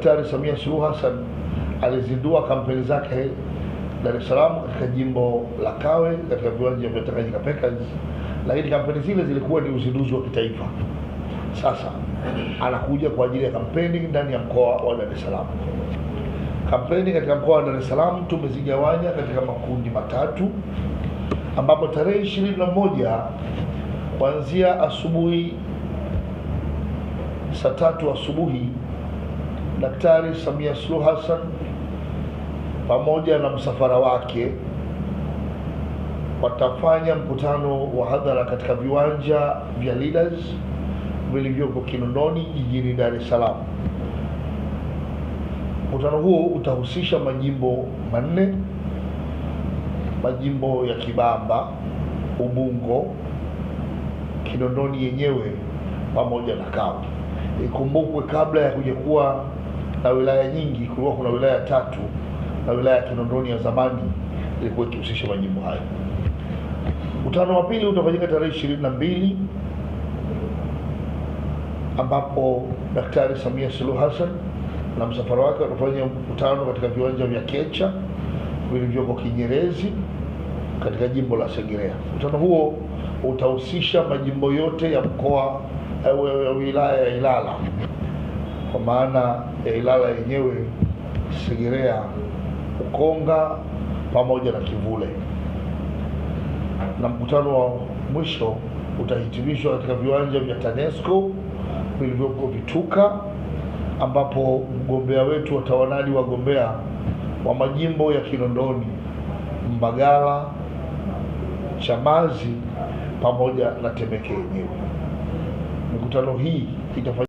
Daktari Samia Suluhu Hassan alizindua kampeni zake Dar es Salaam katika jimbo la Kawe katika viwanja vya Tanganyika Packers, lakini kampeni zile zilikuwa ni uzinduzi wa kitaifa. Sasa anakuja kwa ajili ya kampeni ndani ya mkoa wa Dar es Salaam. Kampeni katika mkoa wa Dar es Salaam tumezigawanya katika makundi matatu, ambapo tarehe 21 kuanzia asubuhi saa 3 asubuhi Daktari Samia Suluhu Hassan pamoja na msafara wake watafanya mkutano wa hadhara katika viwanja vya Leaders vilivyoko Kinondoni jijini Dar es Salaam. Mkutano huo utahusisha majimbo manne: majimbo ya Kibamba, Ubungo, Kinondoni yenyewe pamoja na Kawe. Ikumbukwe kabla ya kuja kuwa na wilaya nyingi, kulikuwa kuna wilaya 3, na wilaya ya Kinondoni ya zamani ilikuwa ikihusisha majimbo hayo. Mkutano wa pili utafanyika tarehe 22 ambapo Daktari Samia Suluhu Hassan na msafara wake watafanya mkutano katika viwanja vya Kecha vilivyoko Kinyerezi katika jimbo la Segerea. Mkutano huo utahusisha majimbo yote ya mkoa ya wilaya ya Ilala, kwa maana ya Ilala yenyewe, Segerea, Ukonga pamoja na Kivule. Na mkutano wa mwisho utahitimishwa katika viwanja vya TANESCO vilivyoko Vituka, ambapo mgombea wetu watawanadi wagombea wa majimbo ya Kinondoni, Mbagala, Chamazi pamoja na Temeke yenyewe. Mikutano hii itafanyika